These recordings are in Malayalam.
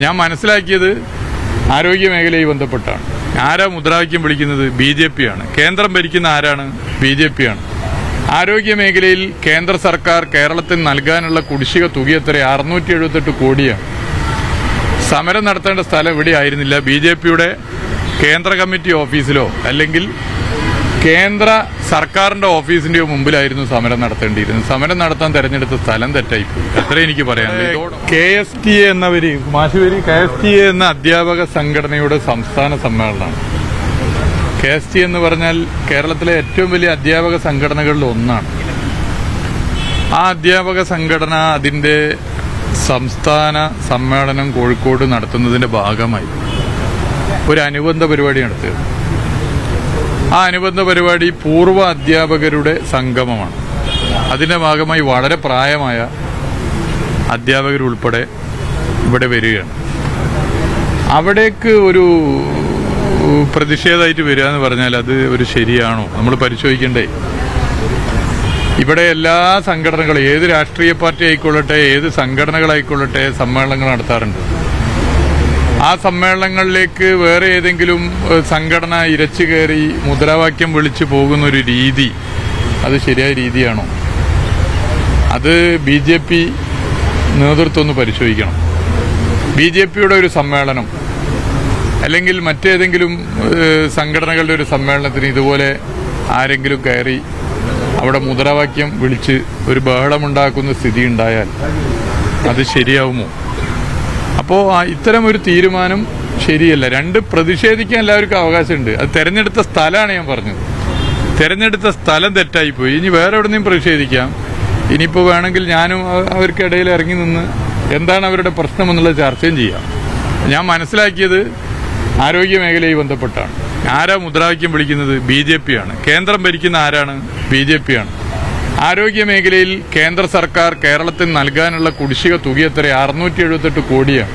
ഞാൻ മനസ്സിലാക്കിയത് ആരോഗ്യ മേഖലയുമായി ബന്ധപ്പെട്ടാണ്. ആരാ മുദ്രാവാക്യം വിളിക്കുന്നത്? BJP ആണ്. കേന്ദ്രം ഭരിക്കുന്ന ആരാണ്? BJP ആണ്. ആരോഗ്യ മേഖലയിൽ കേന്ദ്ര സർക്കാർ കേരളത്തിന് നൽകാനുള്ള കുടിശ്ശിക തുക എത്ര? 678 കോടിയാണ്. സമരം നടത്തേണ്ട സ്ഥലം ഇവിടെ ആയിരുന്നില്ല. BJPയുടെ കേന്ദ്ര കമ്മിറ്റി ഓഫീസിലോ അല്ലെങ്കിൽ കേന്ദ്ര സർക്കാരിന്റെ ഓഫീസിന്റെയോ മുമ്പിലായിരുന്നു സമരം നടത്തേണ്ടിയിരുന്നത്. സമരം നടത്താൻ തെരഞ്ഞെടുത്ത സ്ഥലം തെറ്റായിപ്പോയി. അത്ര എനിക്ക് പറയാനുള്ളത്. KSTA എന്നവര് മാശുപേരി KSTA എന്ന അധ്യാപക സംഘടനയുടെ സംസ്ഥാന സമ്മേളനമാണ്. KSTA എന്ന് പറഞ്ഞാൽ കേരളത്തിലെ ഏറ്റവും വലിയ അധ്യാപക സംഘടനകളിൽ ഒന്നാണ്. ആ അധ്യാപക സംഘടന അതിന്റെ സംസ്ഥാന സമ്മേളനം കോഴിക്കോട് നടത്തുന്നതിന്റെ ഭാഗമായി ഒരു അനുബന്ധ പരിപാടി നടത്തിയത്. ആ അനുബന്ധ പരിപാടി പൂർവ്വ അധ്യാപകരുടെ സംഗമമാണ്. അതിന്റെ ഭാഗമായി വളരെ പ്രായമായ അധ്യാപകരുൾപ്പെടെ ഇവിടെ വരികയാണ്. അവിടേക്ക് ഒരു പ്രതിഷേധമായിട്ട് വരിക എന്ന് പറഞ്ഞാൽ അത് ഒരു ശരിയാണോ? നമ്മൾ പരിശോധിക്കണ്ടേ? ഇവിടെ എല്ലാ സംഘടനകളും, ഏത് രാഷ്ട്രീയ പാർട്ടി ആയിക്കൊള്ളട്ടെ, ഏത് സംഘടനകളായിക്കൊള്ളട്ടെ, സമ്മേളനങ്ങൾ നടത്താറുണ്ട്. ആ സമ്മേളനങ്ങളിലേക്ക് വേറെ ഏതെങ്കിലും സംഘടന ഇരച്ചു കയറി മുദ്രാവാക്യം വിളിച്ചു പോകുന്ന ഒരു രീതി, അത് ശരിയായ രീതിയാണോ? അത് BJP നേതൃത്വം ഒന്ന് പരിശോധിക്കണം. BJPയുടെ ഒരു സമ്മേളനം അല്ലെങ്കിൽ മറ്റേതെങ്കിലും സംഘടനകളുടെ ഒരു സമ്മേളനത്തിന് ഇതുപോലെ ആരെങ്കിലും കയറി അവിടെ മുദ്രാവാക്യം വിളിച്ച് ഒരു ബഹളമുണ്ടാക്കുന്ന സ്ഥിതി ഉണ്ടായാൽ അത് ശരിയാവുമോ? അപ്പോൾ ഇത്തരം ഒരു തീരുമാനം ശരിയല്ല. പ്രതിഷേധിക്കാൻ എല്ലാവർക്കും അവകാശമുണ്ട്. അത് തെരഞ്ഞെടുത്ത സ്ഥലമാണ് ഞാൻ പറഞ്ഞത്. തെരഞ്ഞെടുത്ത സ്ഥലം തെറ്റായിപ്പോയി. ഇനി വേറെ എവിടെയും പ്രതിഷേധിക്കാം. ഇനിയിപ്പോൾ വേണമെങ്കിൽ ഞാനും അവർക്കിടയിൽ ഇറങ്ങി നിന്ന് എന്താണ് അവരുടെ പ്രശ്നമെന്നുള്ള ചർച്ചയും ചെയ്യാം. ഞാൻ മനസ്സിലാക്കിയത് ആരോഗ്യ മേഖലയുമായി ബന്ധപ്പെട്ടാണ്. ആരാ മുദ്രാവാക്യം വിളിക്കുന്നത്? BJP ആണ്. കേന്ദ്രം ഭരിക്കുന്ന ആരാണ്? BJP ആണ്. ആരോഗ്യ മേഖലയിൽ കേന്ദ്ര സർക്കാർ കേരളത്തിന് നൽകാനുള്ള കുടിശ്ശിക തുക എത്ര? 678 കോടിയാണ്.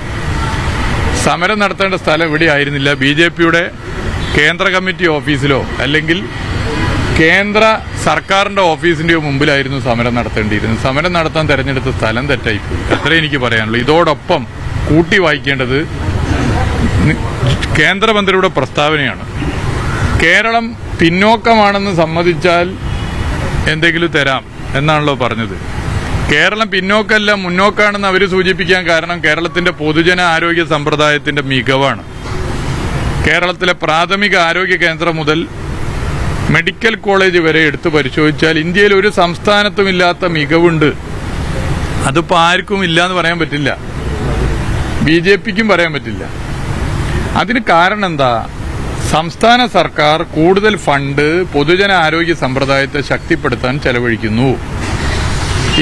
സമരം നടത്തേണ്ട സ്ഥലം ഇവിടെ ആയിരുന്നില്ല. BJPയുടെ കേന്ദ്ര കമ്മിറ്റി ഓഫീസിലോ അല്ലെങ്കിൽ കേന്ദ്ര സർക്കാരിന്റെ ഓഫീസിന്റെയോ മുമ്പിലായിരുന്നു സമരം നടത്തേണ്ടിയിരുന്നത്. സമരം നടത്താൻ തെരഞ്ഞെടുത്ത സ്ഥലം തെറ്റായിപ്പോയി. അത്ര എനിക്ക് പറയാനുള്ളൂ. ഇതോടൊപ്പം കൂട്ടി വായിക്കേണ്ടത് കേന്ദ്രമന്ത്രിയുടെ പ്രസ്താവനയാണ്. കേരളം പിന്നോക്കമാണെന്ന് സമ്മതിച്ചാൽ എന്തെങ്കിലും തരാം എന്നാണല്ലോ പറഞ്ഞത്. കേരളം പിന്നോക്കല്ല മുന്നോക്കാണെന്ന് അവർ സൂചിപ്പിക്കാൻ കാരണം കേരളത്തിന്റെ പൊതുജന ആരോഗ്യ സമ്പ്രദായത്തിന്റെ മികവാണ്. കേരളത്തിലെ പ്രാഥമിക ആരോഗ്യ കേന്ദ്രം മുതൽ മെഡിക്കൽ കോളേജ് വരെ എടുത്തു പരിശോധിച്ചാൽ ഇന്ത്യയിൽ ഒരു സംസ്ഥാനത്തുമില്ലാത്ത മികവുണ്ട്. അതിപ്പോൾ ആർക്കും ഇല്ല എന്ന് പറയാൻ പറ്റില്ല. BJPക്കും പറയാൻ പറ്റില്ല. അതിന് കാരണം എന്താ? സംസ്ഥാന സർക്കാർ കൂടുതൽ ഫണ്ട് പൊതുജന ആരോഗ്യ സമ്പ്രദായത്തെ ശക്തിപ്പെടുത്താൻ ചെലവഴിക്കുന്നു.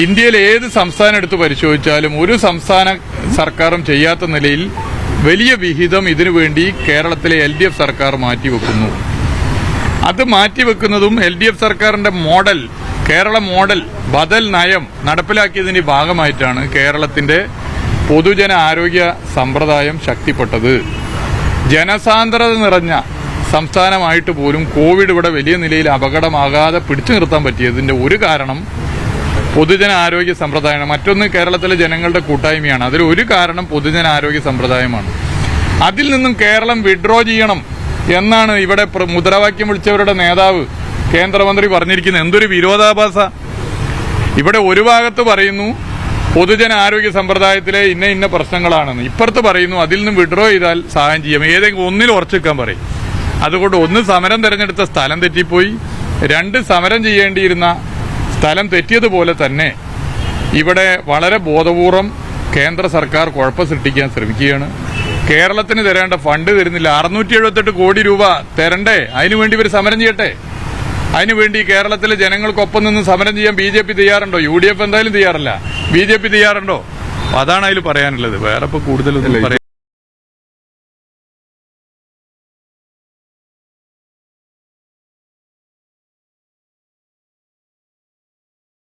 ഇന്ത്യയിൽ ഏത് സംസ്ഥാനം എടുത്ത് പരിശോധിച്ചാലും ഒരു സംസ്ഥാന സർക്കാരും ചെയ്യാത്ത നിലയിൽ വലിയ വിഹിതം ഇതിനുവേണ്ടി കേരളത്തിലെ LDF സർക്കാർ മാറ്റിവെക്കുന്നു. അത് മാറ്റിവെക്കുന്നതും LDF സർക്കാരിന്റെ മോഡൽ, കേരള മോഡൽ ബദൽ നയം നടപ്പിലാക്കിയതിന്റെ ഭാഗമായിട്ടാണ് കേരളത്തിന്റെ പൊതുജന ആരോഗ്യ സമ്പ്രദായം ശക്തിപ്പെട്ടത്. ജനസാന്ദ്രത നിറഞ്ഞ സംസ്ഥാനമായിട്ട് പോലും കോവിഡ് ഇവിടെ വലിയ നിലയിൽ അപകടമാകാതെ പിടിച്ചു നിർത്താൻ പറ്റിയതിന്റെ ഒരു കാരണം പൊതുജന ആരോഗ്യ സമ്പ്രദായമാണ്. മറ്റൊന്ന് കേരളത്തിലെ ജനങ്ങളുടെ കൂട്ടായ്മയാണ്. അതിൽ ഒരു കാരണം പൊതുജന ആരോഗ്യ സമ്പ്രദായമാണ്. അതിൽ നിന്നും കേരളം വിഡ്രോ ചെയ്യണം എന്നാണ് ഇവിടെ മുദ്രാവാക്യം വിളിച്ചവരുടെ നേതാവ് കേന്ദ്രമന്ത്രി പറഞ്ഞിരിക്കുന്നത്. എന്തൊരു വിരോധാഭാസ! ഇവിടെ ഒരു ഭാഗത്ത് പറയുന്നു പൊതുജന ആരോഗ്യ സമ്പ്രദായത്തിലെ ഇന്ന പ്രശ്നങ്ങളാണെന്ന്, ഇപ്പുറത്ത് പറയുന്നു അതിൽ നിന്ന് വിഡ്രോ ചെയ്താൽ സഹായം ചെയ്യാം. ഏതെങ്കിലും ഒന്നിൽ ഉറച്ചിക്കാൻ പറയും. അതുകൊണ്ട് ഒന്ന് സമരം തെരഞ്ഞെടുത്ത സ്ഥലം തെറ്റിപ്പോയി, 2 സമരം ചെയ്യേണ്ടിയിരുന്ന സ്ഥലം തെറ്റിയതുപോലെ തന്നെ ഇവിടെ വളരെ ബോധപൂർവം കേന്ദ്ര സർക്കാർ കുഴപ്പം സൃഷ്ടിക്കാൻ ശ്രമിക്കുകയാണ്. കേരളത്തിന് തരേണ്ട ഫണ്ട് തരുന്നില്ല. 678 കോടി രൂപ തരണ്ടേ? അതിനുവേണ്ടി ഇവർ സമരം ചെയ്യട്ടെ. അതിനുവേണ്ടി കേരളത്തിലെ ജനങ്ങൾക്കൊപ്പം നിന്ന് സമരം ചെയ്യാൻ BJP തയ്യാറുണ്ടോ? UDF എന്തായാലും തയ്യാറല്ല. BJP തയ്യാറുണ്ടോ? അതാണ് അതിൽ പറയാനുള്ളത്. വേറെ ഇപ്പൊ കൂടുതലൊന്നും പറയാം.